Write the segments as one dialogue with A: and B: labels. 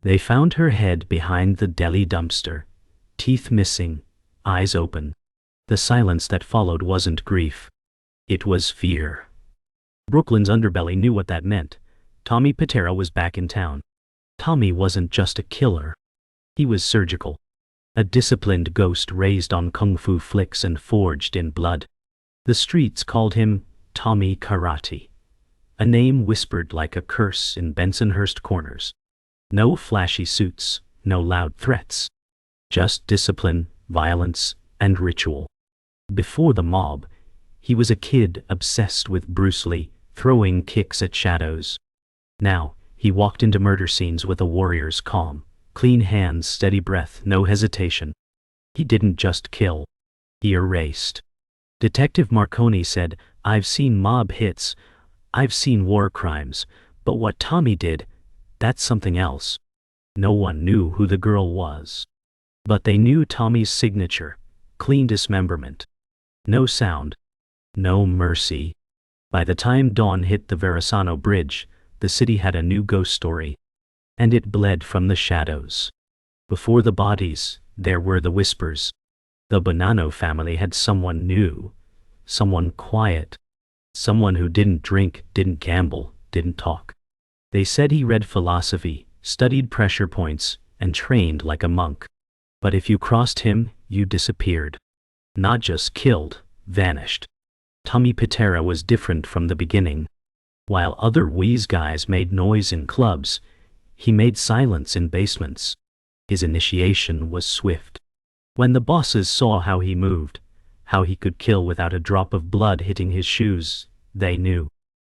A: They found her head behind the deli dumpster, teeth missing, eyes open. The silence that followed wasn't grief. It was fear. Brooklyn's underbelly knew what that meant. Tommy Patera was back in town. Tommy wasn't just a killer. He was surgical. A disciplined ghost raised on kung fu flicks and forged in blood. The streets called him Tommy Karate, a name whispered like a curse in Bensonhurst corners. No flashy suits, no loud threats. Just discipline, violence, and ritual. Before the mob, he was a kid obsessed with Bruce Lee, throwing kicks at shadows. Now, he walked into murder scenes with a warrior's calm, clean hands, steady breath, no hesitation. He didn't just kill. He erased. Detective Marconi said, "I've seen mob hits, I've seen war crimes, but what Tommy did, that's something else." No one knew who the girl was. But they knew Tommy's signature, clean dismemberment. No sound. No mercy. By the time dawn hit the Verrazano Bridge, the city had a new ghost story. And it bled from the shadows. Before the bodies, there were the whispers. The Bonanno family had someone new. Someone quiet. Someone who didn't drink, didn't gamble, didn't talk. They said he read philosophy, studied pressure points, and trained like a monk. But if you crossed him, you disappeared. Not just killed, vanished. Tommy Patera was different from the beginning. While other wheeze guys made noise in clubs, he made silence in basements. His initiation was swift. When the bosses saw how he moved, how he could kill without a drop of blood hitting his shoes, they knew.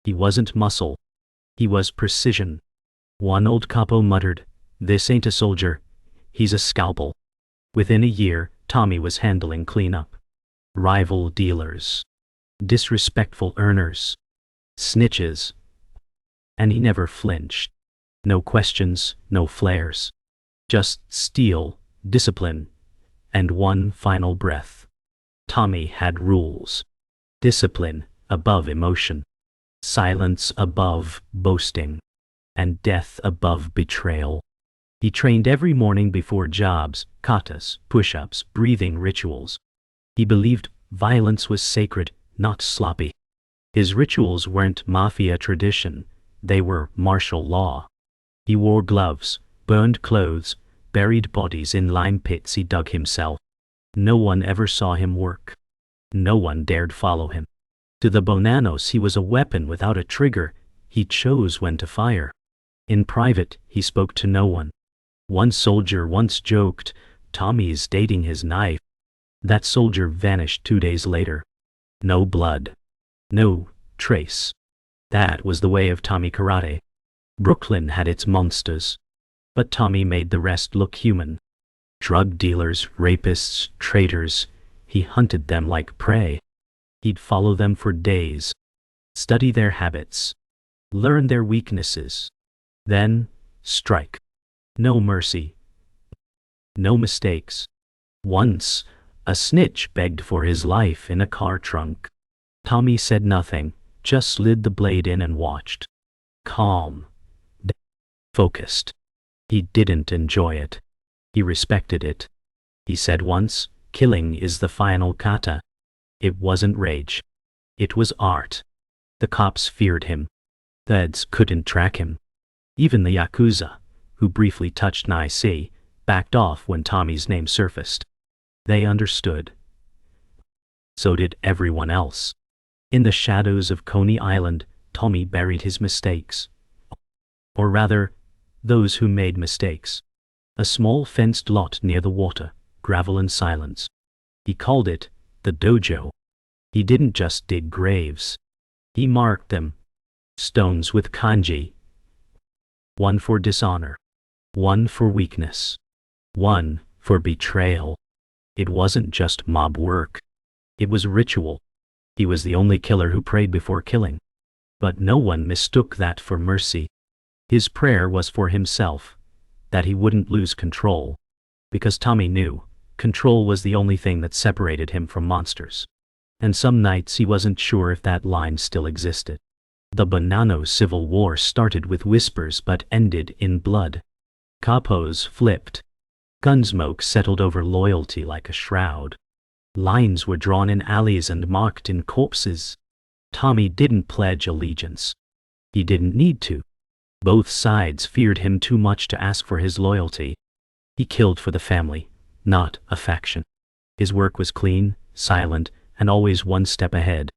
A: He wasn't muscle. He was precision. One old capo muttered, "This ain't a soldier, he's a scalpel." Within a year, Tommy was handling cleanup. Rival dealers. Disrespectful earners. Snitches. And he never flinched. No questions, no flares. Just steel, discipline, and one final breath. Tommy had rules. Discipline above emotion. Silence above boasting. And death above betrayal. He trained every morning before jobs, katas, push-ups, breathing rituals. He believed violence was sacred, not sloppy. His rituals weren't mafia tradition, they were martial law. He wore gloves, burned clothes, buried bodies in lime pits he dug himself. No one ever saw him work. No one dared follow him. To the Bonannos he was a weapon without a trigger. He chose when to fire. In private, he spoke to no one. One soldier once joked, "Tommy's dating his knife." That soldier vanished 2 days later. No blood. No trace. That was the way of Tommy Karate. Brooklyn had its monsters. But Tommy made the rest look human. Drug dealers, rapists, traitors, he hunted them like prey. He'd follow them for days. Study their habits. Learn their weaknesses. Then, strike. No mercy. No mistakes. Once, a snitch begged for his life in a car trunk. Tommy said nothing, just slid the blade in and watched. Calm. Focused. He didn't enjoy it. He respected it. He said once, "Killing is the final kata." It wasn't rage. It was art. The cops feared him. The feds couldn't track him. Even the Yakuza, who briefly touched Nice, backed off when Tommy's name surfaced. They understood. So did everyone else. In the shadows of Coney Island, Tommy buried his mistakes. Or rather, those who made mistakes. A small fenced lot near the water, gravel and silence. He called it the dojo. He didn't just dig graves. He marked them. Stones with kanji. One for dishonor. One for weakness. One for betrayal. It wasn't just mob work. It was ritual. He was the only killer who prayed before killing. But no one mistook that for mercy. His prayer was for himself, that he wouldn't lose control. Because Tommy knew, control was the only thing that separated him from monsters. And some nights he wasn't sure if that line still existed. The Bonanno Civil War started with whispers but ended in blood. Capos flipped. Gunsmoke settled over loyalty like a shroud. Lines were drawn in alleys and marked in corpses. Tommy didn't pledge allegiance. He didn't need to. Both sides feared him too much to ask for his loyalty. He killed for the family, not a faction. His work was clean, silent, and always one step ahead.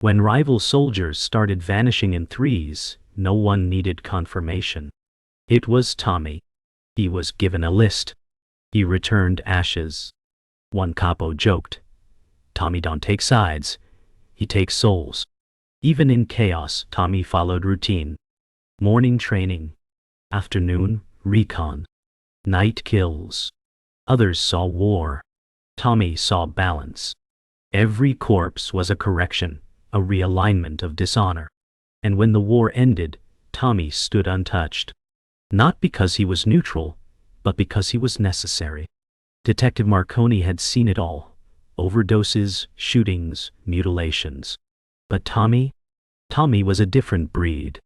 A: When rival soldiers started vanishing in threes, no one needed confirmation. It was Tommy. He was given a list. He returned ashes. One capo joked, "Tommy don't take sides, he takes souls." Even in chaos, Tommy followed routine. Morning training. Afternoon, recon. Night kills. Others saw war. Tommy saw balance. Every corpse was a correction, a realignment of dishonor. And when the war ended, Tommy stood untouched. Not because he was neutral, but because he was necessary. Detective Marconi had seen it all. Overdoses, shootings, mutilations. But Tommy was a different breed.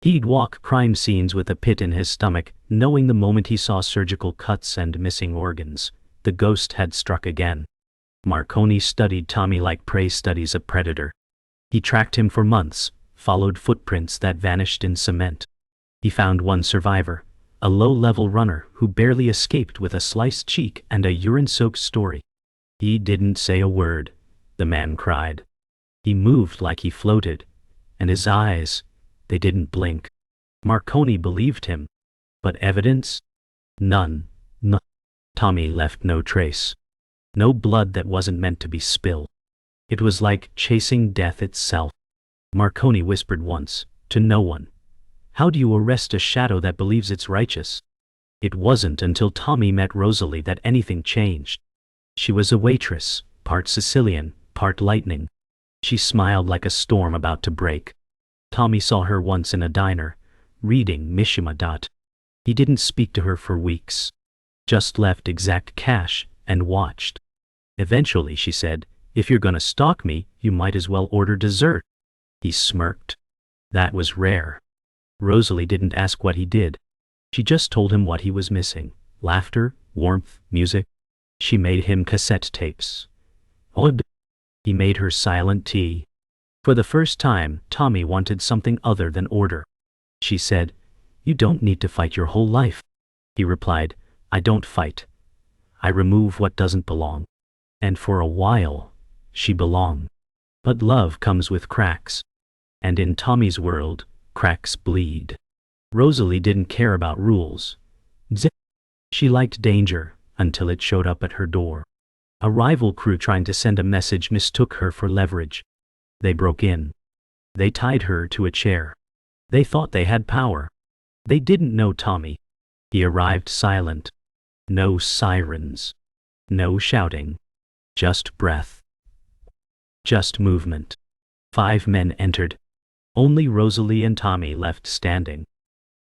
A: He'd walk crime scenes with a pit in his stomach, knowing the moment he saw surgical cuts and missing organs, the ghost had struck again. Marconi studied Tommy like prey studies a predator. He tracked him for months, followed footprints that vanished in cement. He found one survivor, a low-level runner who barely escaped with a sliced cheek and a urine-soaked story. He didn't say a word, the man cried. He moved like he floated, and his eyes, they didn't blink. Marconi believed him. But evidence? None. Tommy left no trace. No blood that wasn't meant to be spilled. It was like chasing death itself. Marconi whispered once, to no one, "How do you arrest a shadow that believes it's righteous?" It wasn't until Tommy met Rosalie that anything changed. She was a waitress, part Sicilian, part lightning. She smiled like a storm about to break. Tommy saw her once in a diner, reading Mishima. He didn't speak to her for weeks. Just left exact cash and watched. Eventually she said, "If you're gonna stalk me, you might as well order dessert." He smirked. That was rare. Rosalie didn't ask what he did. She just told him what he was missing. Laughter, warmth, music. She made him cassette tapes. He made her silent tea. For the first time, Tommy wanted something other than order. She said, "You don't need to fight your whole life." He replied, "I don't fight. I remove what doesn't belong." And for a while, she belonged. But love comes with cracks. And in Tommy's world, cracks bleed. Rosalie didn't care about rules. She liked danger until it showed up at her door. A rival crew trying to send a message mistook her for leverage. They broke in. They tied her to a chair. They thought they had power. They didn't know Tommy. He arrived silent. No sirens. No shouting. Just breath. Just movement. 5 men entered. Only Rosalie and Tommy left standing.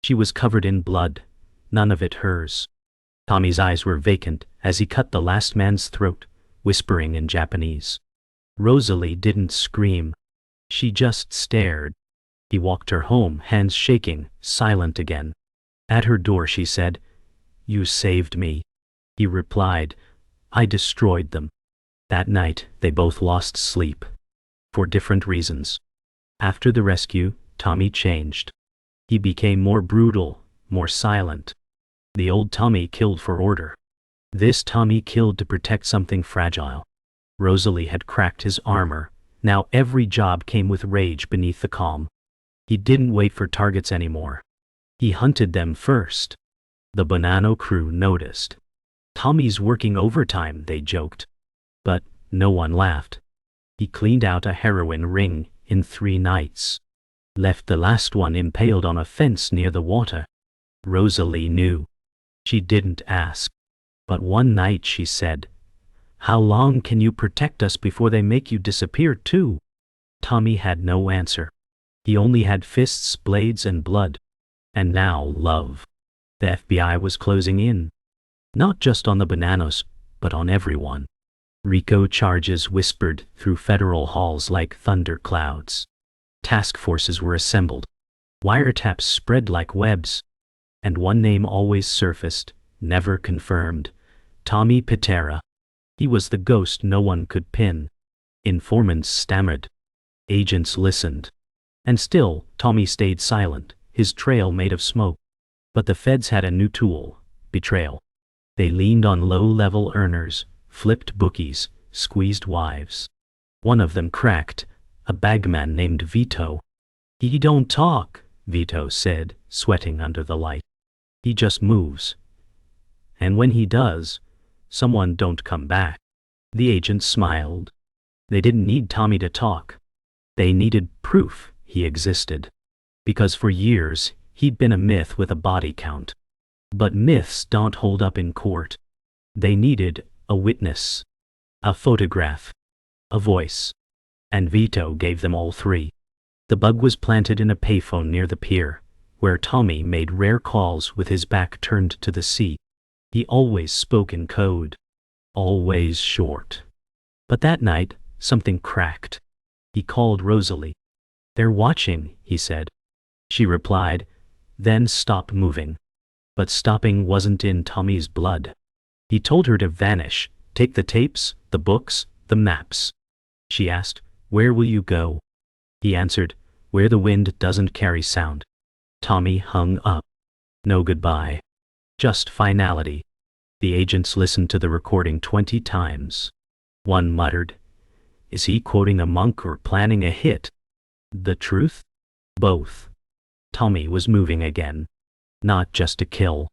A: She was covered in blood, none of it hers. Tommy's eyes were vacant as he cut the last man's throat, whispering in Japanese. Rosalie didn't scream. She just stared. He walked her home, hands shaking, silent again. At her door she said, "You saved me." He replied, "I destroyed them." That night they both lost sleep. For different reasons. After the rescue, Tommy changed. He became more brutal, more silent. The old Tommy killed for order. This Tommy killed to protect something fragile. Rosalie had cracked his armor. Now every job came with rage beneath the calm. He didn't wait for targets anymore. He hunted them first. The Bonanno crew noticed. "Tommy's working overtime," they joked. But no one laughed. He cleaned out a heroin ring in 3 nights. Left the last one impaled on a fence near the water. Rosalie knew. She didn't ask. But one night she said, "How long can you protect us before they make you disappear too?" Tommy had no answer. He only had fists, blades, and blood. And now love. The FBI was closing in. Not just on the Bonannos, but on everyone. RICO charges whispered through federal halls like thunderclouds. Task forces were assembled. Wiretaps spread like webs. And one name always surfaced, never confirmed: Tommy Pitera. He was the ghost no one could pin. Informants stammered. Agents listened. And still, Tommy stayed silent, his trail made of smoke. But the feds had a new tool: betrayal. They leaned on low-level earners, flipped bookies, squeezed wives. One of them cracked, a bagman named Vito. "He don't talk," Vito said, sweating under the light. "He just moves. And when he does, someone don't come back." The agents smiled. They didn't need Tommy to talk. They needed proof he existed. Because for years, he'd been a myth with a body count. But myths don't hold up in court. They needed a witness, a photograph, a voice. And Vito gave them all three. The bug was planted in a payphone near the pier, where Tommy made rare calls with his back turned to the sea. He always spoke in code. Always short. But that night, something cracked. He called Rosalie. "They're watching," he said. She replied, then stopped moving. But stopping wasn't in Tommy's blood. He told her to vanish, take the tapes, the books, the maps. She asked, "Where will you go?" He answered, "Where the wind doesn't carry sound." Tommy hung up. No goodbye. Just finality. The agents listened to the recording 20 times. One muttered, "Is he quoting a monk or planning a hit?" The truth? Both. Tommy was moving again. Not just to kill,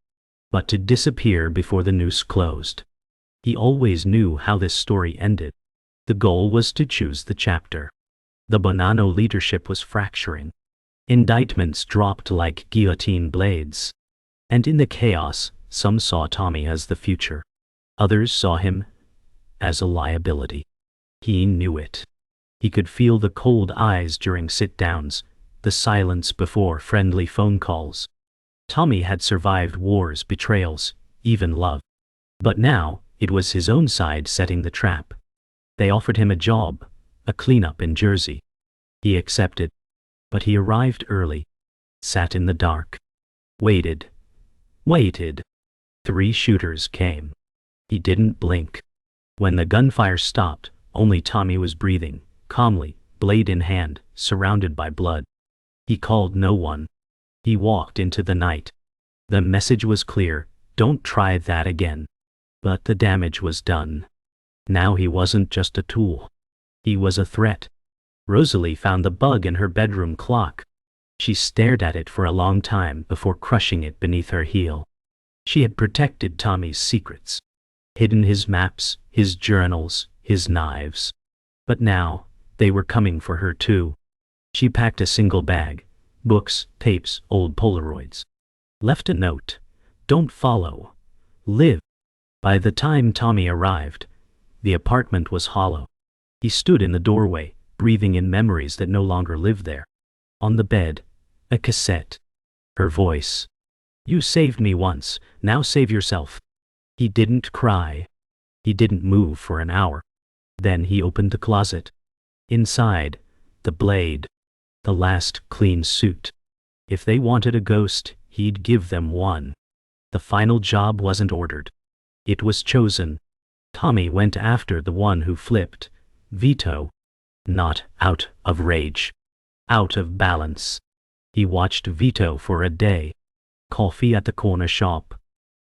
A: but to disappear before the noose closed. He always knew how this story ended. The goal was to choose the chapter. The Bonanno leadership was fracturing. Indictments dropped like guillotine blades. And in the chaos, some saw Tommy as the future. Others saw him as a liability. He knew it. He could feel the cold eyes during sit-downs, the silence before friendly phone calls. Tommy had survived wars, betrayals, even love. But now, it was his own side setting the trap. They offered him a job, a cleanup in Jersey. He accepted. But he arrived early, sat in the dark, waited. 3 shooters came. He didn't blink. When the gunfire stopped, only Tommy was breathing, calmly, blade in hand, surrounded by blood. He called no one. He walked into the night. The message was clear: don't try that again. But the damage was done. Now he wasn't just a tool. He was a threat. Rosalie found the bug in her bedroom clock. She stared at it for a long time before crushing it beneath her heel. She had protected Tommy's secrets. Hidden his maps, his journals, his knives. But now, they were coming for her too. She packed a single bag: books, tapes, old Polaroids. Left a note: "Don't follow. Live." By the time Tommy arrived, the apartment was hollow. He stood in the doorway, breathing in memories that no longer lived there. On the bed, a cassette. Her voice: "You saved me once, now save yourself." He didn't cry. He didn't move for an hour. Then he opened the closet. Inside, the blade. The last clean suit. If they wanted a ghost, he'd give them one. The final job wasn't ordered. It was chosen. Tommy went after the one who flipped, Vito. Not out of rage. Out of balance. He watched Vito for a day. Coffee at the corner shop.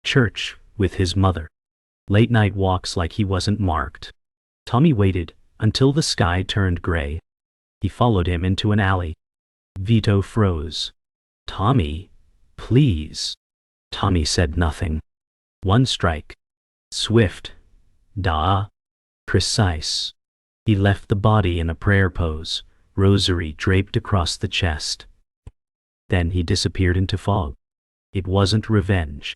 A: Church with his mother. Late night walks like he wasn't marked. Tommy waited until the sky turned gray. He followed him into an alley. Vito froze. "Tommy, please." Tommy said nothing. One strike. Swift. Precise. He left the body in a prayer pose, rosary draped across the chest. Then he disappeared into fog. It wasn't revenge.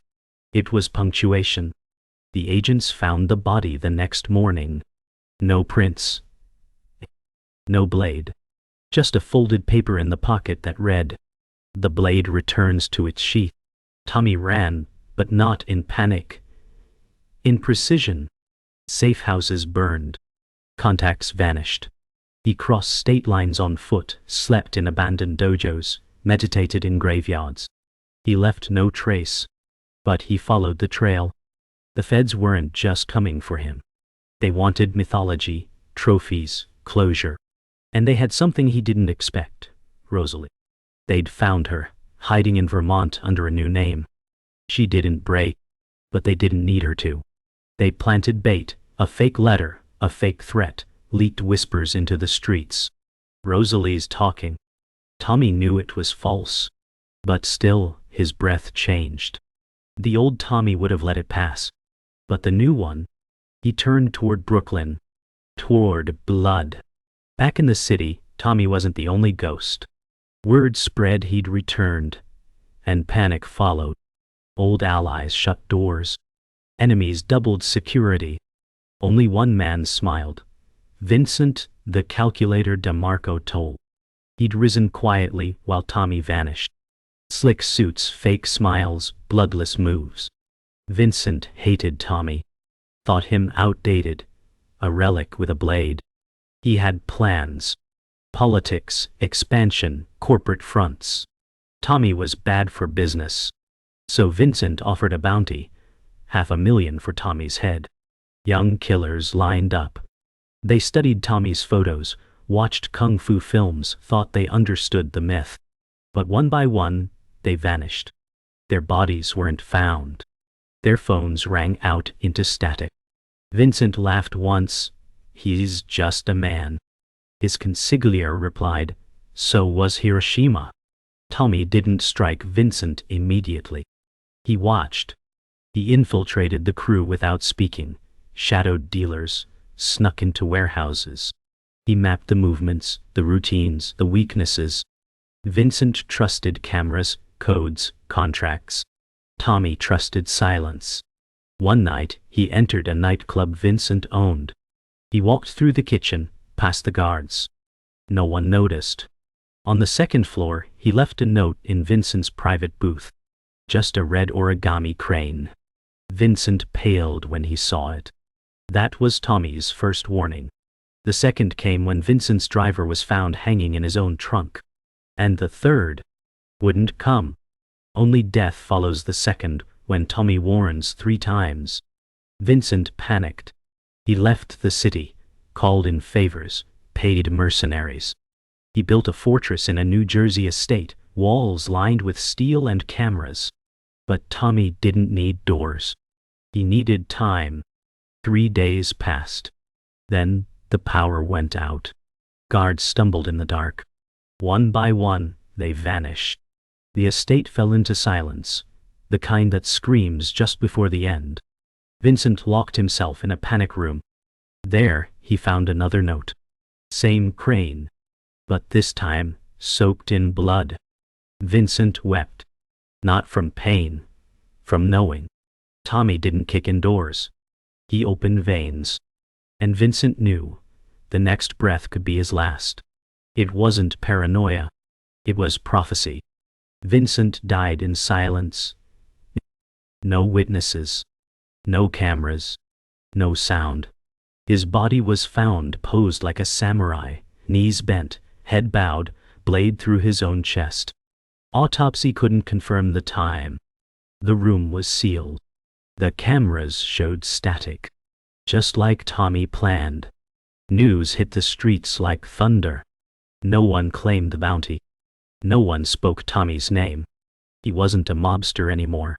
A: It was punctuation. The agents found the body the next morning. No prints. No blade. Just a folded paper in the pocket that read, "The blade returns to its sheath." Tommy ran, but not in panic. In precision. Safe houses burned. Contacts vanished. He crossed state lines on foot, slept in abandoned dojos, meditated in graveyards. He left no trace. But he followed the trail. The feds weren't just coming for him. They wanted mythology, trophies, closure. And they had something he didn't expect: Rosalie. They'd found her, hiding in Vermont under a new name. She didn't break, but they didn't need her to. They planted bait, a fake letter, a fake threat, leaked whispers into the streets. Rosalie's talking. Tommy knew it was false. But still, his breath changed. The old Tommy would have let it pass. But the new one? He turned toward Brooklyn. Toward blood. Back in the city, Tommy wasn't the only ghost. Word spread he'd returned. And panic followed. Old allies shut doors. Enemies doubled security. Only one man smiled. Vincent, the calculator DeMarco told. He'd risen quietly while Tommy vanished. Slick suits, fake smiles, bloodless moves. Vincent hated Tommy. Thought him outdated. A relic with a blade. He had plans. Politics, expansion, corporate fronts. Tommy was bad for business. So Vincent offered a bounty. $500,000 for Tommy's head. Young killers lined up. They studied Tommy's photos, watched kung fu films, thought they understood the myth. But one by one, they vanished. Their bodies weren't found. Their phones rang out into static. Vincent laughed once. He's just a man. His consigliere replied, so was Hiroshima. Tommy didn't strike Vincent immediately. He watched. He infiltrated the crew without speaking, shadowed dealers, snuck into warehouses. He mapped the movements, the routines, the weaknesses. Vincent trusted cameras, codes, contracts. Tommy trusted silence. One night, he entered a nightclub Vincent owned. He walked through the kitchen, past the guards. No one noticed. On the second floor, he left a note in Vincent's private booth. Just a red origami crane. Vincent paled when he saw it. That was Tommy's first warning. The second came when Vincent's driver was found hanging in his own trunk. And the third wouldn't come. Only death follows the second when Tommy warns 3 times. Vincent panicked. He left the city, called in favors, paid mercenaries. He built a fortress in a New Jersey estate, walls lined with steel and cameras. But Tommy didn't need doors. He needed time. 3 days passed. Then, the power went out. Guards stumbled in the dark. One by one, they vanished. The estate fell into silence, the kind that screams just before the end. Vincent locked himself in a panic room. There, he found another note. Same crane. But this time, soaked in blood. Vincent wept. Not from pain. From knowing. Tommy didn't kick in doors. He opened veins. And Vincent knew. The next breath could be his last. It wasn't paranoia. It was prophecy. Vincent died in silence. No witnesses. No cameras. No sound. His body was found posed like a samurai, knees bent, head bowed, blade through his own chest. Autopsy couldn't confirm the time. The room was sealed. The cameras showed static. Just like Tommy planned. News hit the streets like thunder. No one claimed the bounty. No one spoke Tommy's name. He wasn't a mobster anymore.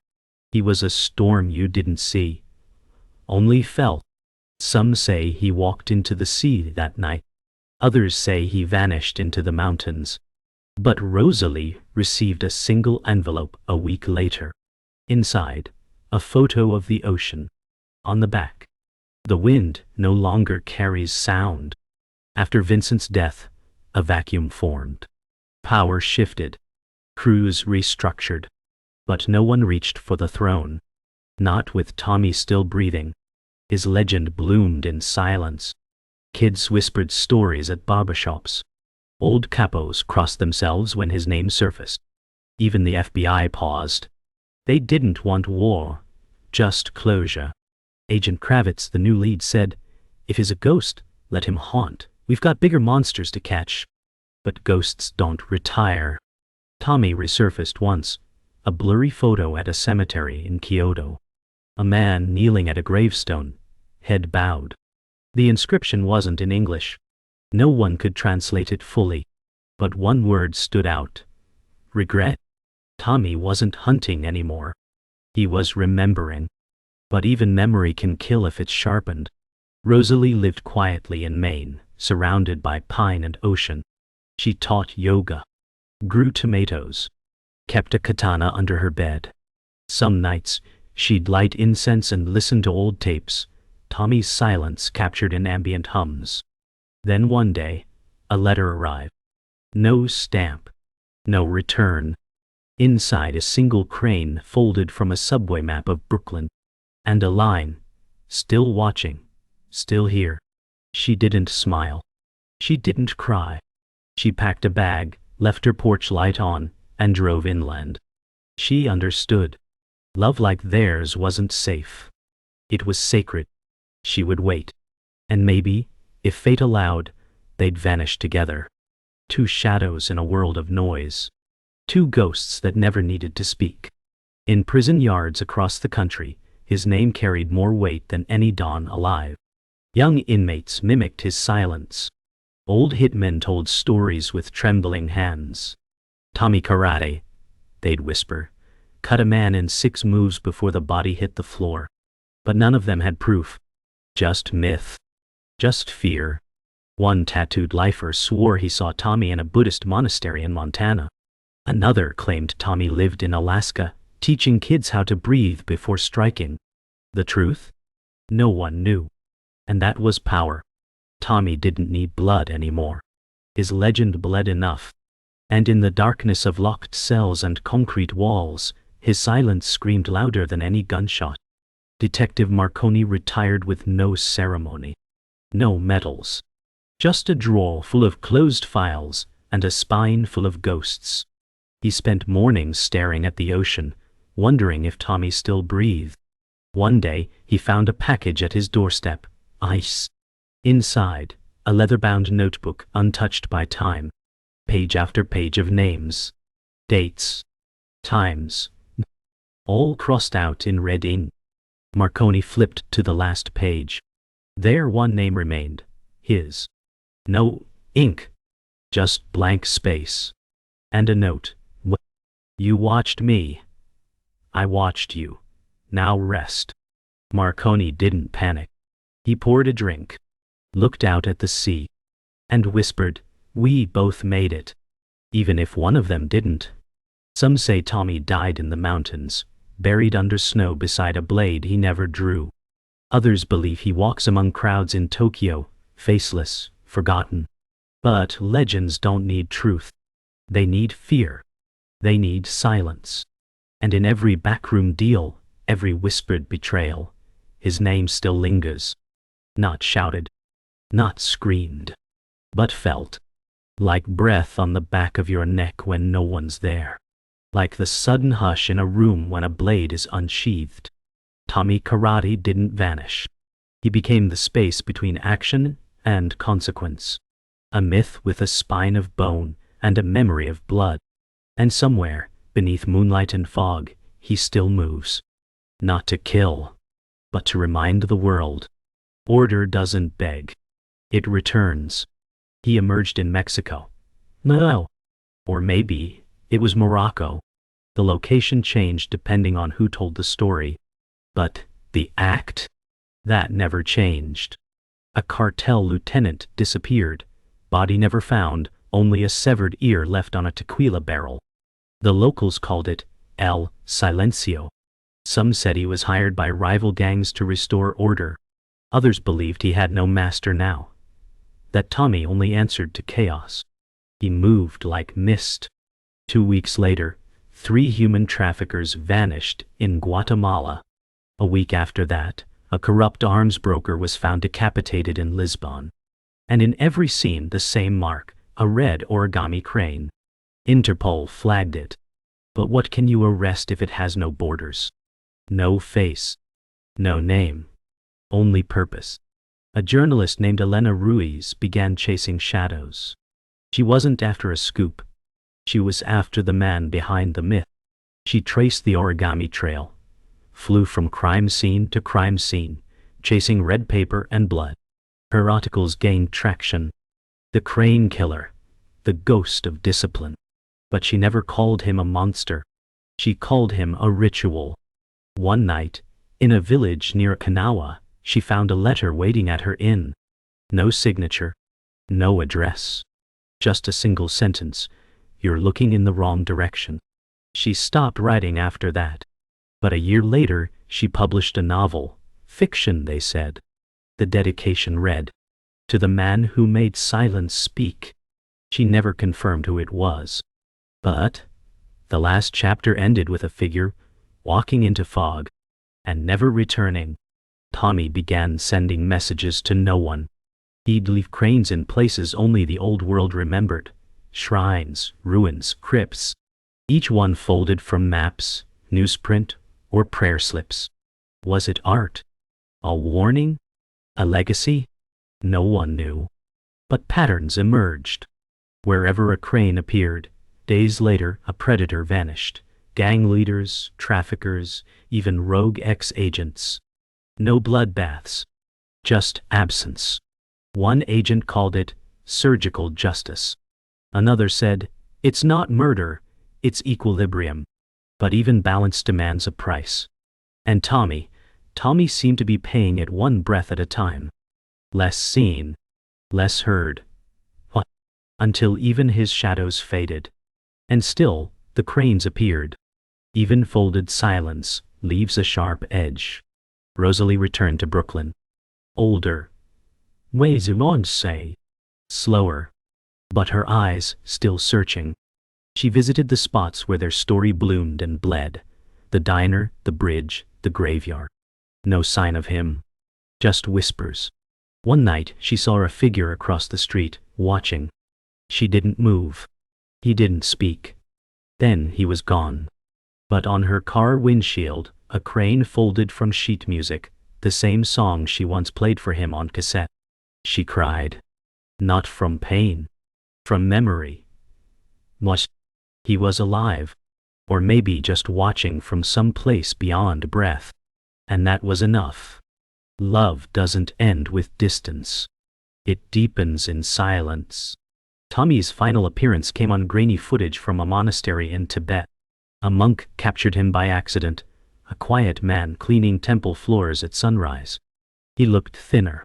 A: He was a storm you didn't see. Only felt. Some say he walked into the sea that night. Others say he vanished into the mountains. But Rosalie received a single envelope a week later. Inside, a photo of the ocean. On the back, the wind no longer carries sound. After Vincent's death, a vacuum formed. Power shifted. Crews restructured. But no one reached for the throne. Not with Tommy still breathing. His legend bloomed in silence. Kids whispered stories at barbershops. Old capos crossed themselves when his name surfaced. Even the FBI paused. They didn't want war, just closure. Agent Kravitz, the new lead, said, "If he's a ghost, let him haunt. We've got bigger monsters to catch." But ghosts don't retire. Tommy resurfaced once, A blurry photo at a cemetery in Kyoto. A man kneeling at a gravestone, head bowed. The inscription wasn't in English. No one could translate it fully. But one word stood out. Regret. Tommy wasn't hunting anymore. He was remembering. But even memory can kill if it's sharpened. Rosalie lived quietly in Maine, surrounded by pine and ocean. She taught yoga, grew tomatoes, kept a katana under her bed. Some nights, she'd light incense and listen to old tapes, Tommy's silence captured in ambient hums. Then one day, a letter arrived. No stamp. No return. Inside a single crane folded from a subway map of Brooklyn. And a line. Still watching. Still here. She didn't smile. She didn't cry. She packed a bag, left her porch light on, and drove inland. She understood. Love like theirs wasn't safe. It was sacred. She would wait. And maybe, if fate allowed, they'd vanish together. Two shadows in a world of noise. Two ghosts that never needed to speak. In prison yards across the country, his name carried more weight than any Don alive. Young inmates mimicked his silence. Old hitmen told stories with trembling hands. Tommy Karate, they'd whisper, cut a man in 6 moves before the body hit the floor. But none of them had proof. Just myth. Just fear. One tattooed lifer swore he saw Tommy in a Buddhist monastery in Montana. Another claimed Tommy lived in Alaska, teaching kids how to breathe before striking. The truth? No one knew. And that was power. Tommy didn't need blood anymore. His legend bled enough. And in the darkness of locked cells and concrete walls, his silence screamed louder than any gunshot. Detective Marconi retired with no ceremony. No medals. Just a drawer full of closed files and a spine full of ghosts. He spent mornings staring at the ocean, wondering if Tommy still breathed. One day, he found a package at his doorstep. Ice. Inside, a leather-bound notebook untouched by time. Page after page of names. Dates. Times. All crossed out in red ink. Marconi flipped to the last page. There one name remained. His. No ink. Just blank space. And a note. You watched me. I watched you. Now rest. Marconi didn't panic. He poured a drink, looked out at the sea, and whispered, "We both made it. Even if one of them didn't." Some say Tommy died in the mountains, buried under snow beside a blade he never drew. Others believe he walks among crowds in Tokyo, faceless, forgotten. But legends don't need truth. They need fear. They need silence. And in every backroom deal, every whispered betrayal, his name still lingers. Not shouted, not screamed, but felt. Like breath on the back of your neck when no one's there. Like the sudden hush in a room when a blade is unsheathed. Tommy Karate didn't vanish. He became the space between action and consequence. A myth with a spine of bone and a memory of blood. And somewhere, beneath moonlight and fog, he still moves. Not to kill, but to remind the world. Order doesn't beg. It returns. He emerged in Mexico. No. Or maybe, it was Morocco. The location changed depending on who told the story. But, the act? That never changed. A cartel lieutenant disappeared. Body never found, only a severed ear left on a tequila barrel. The locals called it El Silencio. Some said he was hired by rival gangs to restore order. Others believed he had no master now. That Tommy only answered to chaos. He moved like mist. 2 weeks later, 3 human traffickers vanished in Guatemala. A week after that, a corrupt arms broker was found decapitated in Lisbon. And in every scene the same mark, a red origami crane. Interpol flagged it. But what can you arrest if it has no borders? No face. No name. Only purpose. A journalist named Elena Ruiz began chasing shadows. She wasn't after a scoop. She was after the man behind the myth. She traced the origami trail, flew from crime scene to crime scene, chasing red paper and blood. Her articles gained traction. The Crane Killer, the ghost of discipline. But she never called him a monster. She called him a ritual. One night, in a village near Okinawa, she found a letter waiting at her inn. No signature, no address. Just a single sentence: "You're looking in the wrong direction." She stopped writing after that. But a year later, she published a novel. Fiction, they said. The dedication read, "To the man who made silence speak." She never confirmed who it was. But the last chapter ended with a figure walking into fog and never returning. Tommy began sending messages to no one. He'd leave cranes in places only the old world remembered: shrines, ruins, crypts. Each one folded from maps, newsprint, or prayer slips. Was it art? A warning? A legacy? No one knew. But patterns emerged. Wherever a crane appeared, days later a predator vanished. Gang leaders, traffickers, even rogue ex-agents. No bloodbaths. Just absence. One agent called it surgical justice. Another said, "It's not murder, it's equilibrium." But even balance demands a price. And Tommy seemed to be paying it one breath at a time. Less seen, less heard. What? Until even his shadows faded. And still, the cranes appeared. Even folded silence leaves a sharp edge. Rosalie returned to Brooklyn. Older. Ways on say. Slower. But her eyes still searching. She visited the spots where their story bloomed and bled. The diner, the bridge, the graveyard. No sign of him. Just whispers. One night she saw a figure across the street, watching. She didn't move. He didn't speak. Then he was gone. But on her car windshield, a crane folded from sheet music, the same song she once played for him on cassette. She cried. Not from pain. From memory. He was alive. Or maybe just watching from some place beyond breath. And that was enough. Love doesn't end with distance. It deepens in silence. Tommy's final appearance came on grainy footage from a monastery in Tibet. A monk captured him by accident, a quiet man cleaning temple floors at sunrise. He looked thinner,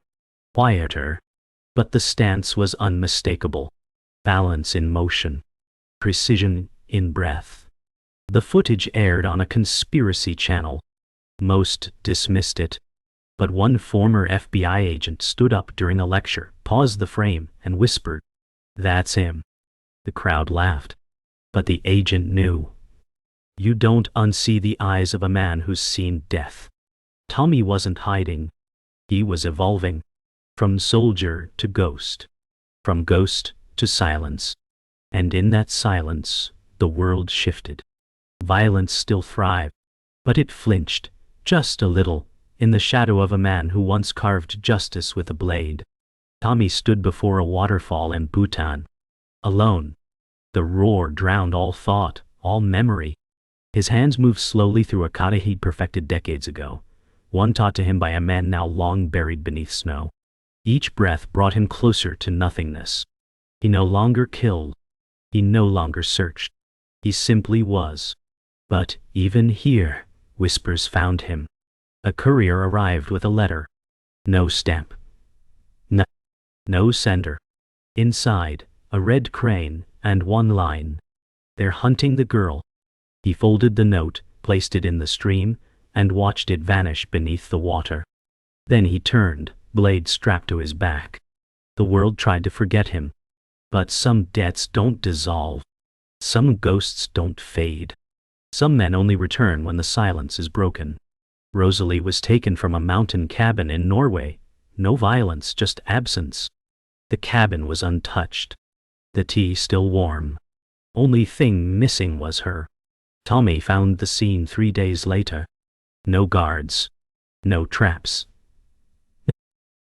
A: quieter, but the stance was unmistakable. Balance in motion, precision in breath. The footage aired on a conspiracy channel. Most dismissed it. But one former FBI agent stood up during a lecture, paused the frame, and whispered, "That's him." The crowd laughed. But the agent knew. You don't unsee the eyes of a man who's seen death. Tommy wasn't hiding. He was evolving. From soldier to ghost. From ghost to silence. And in that silence, the world shifted. Violence still thrived. But it flinched, just a little, in the shadow of a man who once carved justice with a blade. Tommy stood before a waterfall in Bhutan. Alone. The roar drowned all thought, all memory. His hands moved slowly through a kata he'd perfected decades ago, one taught to him by a man now long buried beneath snow. Each breath brought him closer to nothingness. He no longer killed. He no longer searched. He simply was. But even here, whispers found him. A courier arrived with a letter. No stamp. No sender. Inside, a red crane and one line. They're hunting the girl. He folded the note, placed it in the stream, and watched it vanish beneath the water. Then he turned, blade strapped to his back. The world tried to forget him. But some debts don't dissolve. Some ghosts don't fade. Some men only return when the silence is broken. Rosalie was taken from a mountain cabin in Norway. No violence, just absence. The cabin was untouched. The tea still warm. Only thing missing was her. Tommy found the scene 3 days later. No guards. No traps.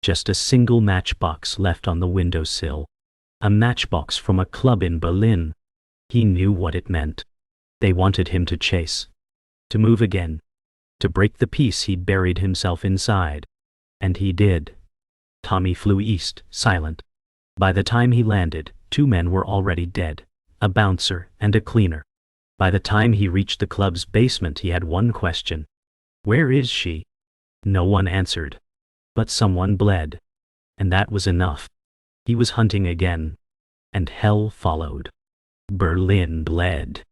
A: Just a single matchbox left on the windowsill. A matchbox from a club in Berlin. He knew what it meant. They wanted him to chase, to move again, to break the peace he'd buried himself inside. And he did. Tommy flew east, silent. By the time he landed, 2 men were already dead, a bouncer and a cleaner. By the time he reached the club's basement, he had one question. Where is she? No one answered. But someone bled. And that was enough. He was hunting again. And hell followed. Berlin bled.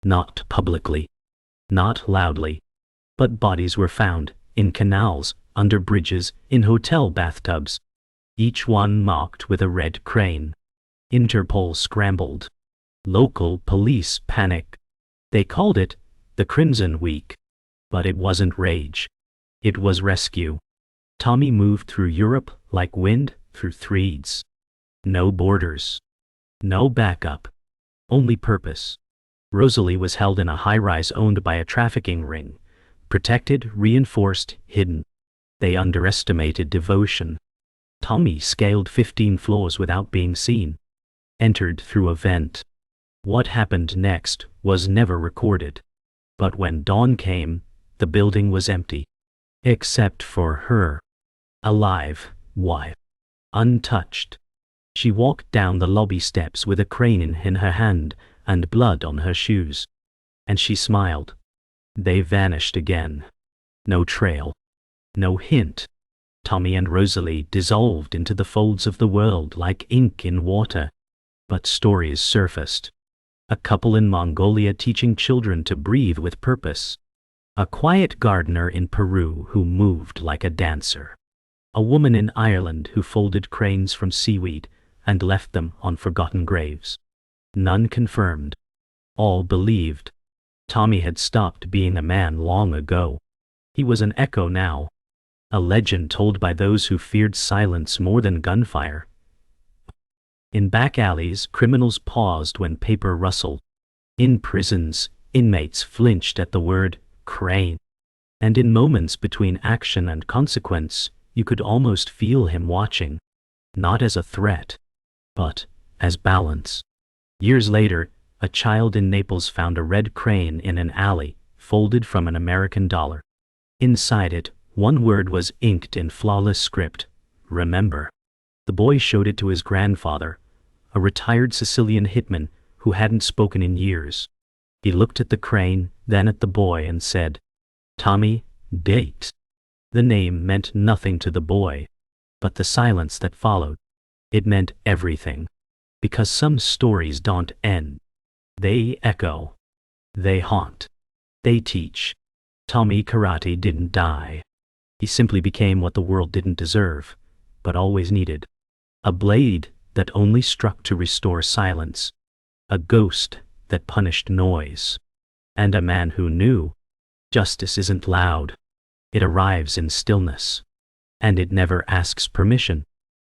A: Not publicly. Not loudly. But bodies were found, in canals, under bridges, in hotel bathtubs. Each one marked with a red crane. Interpol scrambled. Local police panicked. They called it the Crimson Week. But it wasn't rage. It was rescue. Tommy moved through Europe like wind through threads. No borders. No backup. Only purpose. Rosalie was held in a high-rise owned by a trafficking ring. Protected, reinforced, hidden. They underestimated devotion. Tommy scaled 15 floors without being seen. Entered through a vent. What happened next was never recorded. But when dawn came, the building was empty. Except for her. Alive, wife. Untouched. She walked down the lobby steps with a crane in her hand and blood on her shoes. And she smiled. They vanished again. No trail. No hint. Tommy and Rosalie dissolved into the folds of the world like ink in water. But stories surfaced. A couple in Mongolia teaching children to breathe with purpose. A quiet gardener in Peru who moved like a dancer. A woman in Ireland who folded cranes from seaweed and left them on forgotten graves. None confirmed. All believed. Tommy had stopped being a man long ago. He was an echo now. A legend told by those who feared silence more than gunfire. In back alleys, criminals paused when paper rustled. In prisons, inmates flinched at the word crane. And in moments between action and consequence, you could almost feel him watching. Not as a threat, but as balance. Years later, a child in Naples found a red crane in an alley, folded from an American dollar. Inside it, one word was inked in flawless script: remember. The boy showed it to his grandfather, a retired Sicilian hitman who hadn't spoken in years. He looked at the crane, then at the boy and said, "Tommy, date." The name meant nothing to the boy, but the silence that followed, it meant everything. Because some stories don't end. They echo. They haunt. They teach. Tommy Karate didn't die. He simply became what the world didn't deserve, but always needed. A blade that only struck to restore silence. A ghost that punished noise. And a man who knew justice isn't loud. It arrives in stillness. And it never asks permission.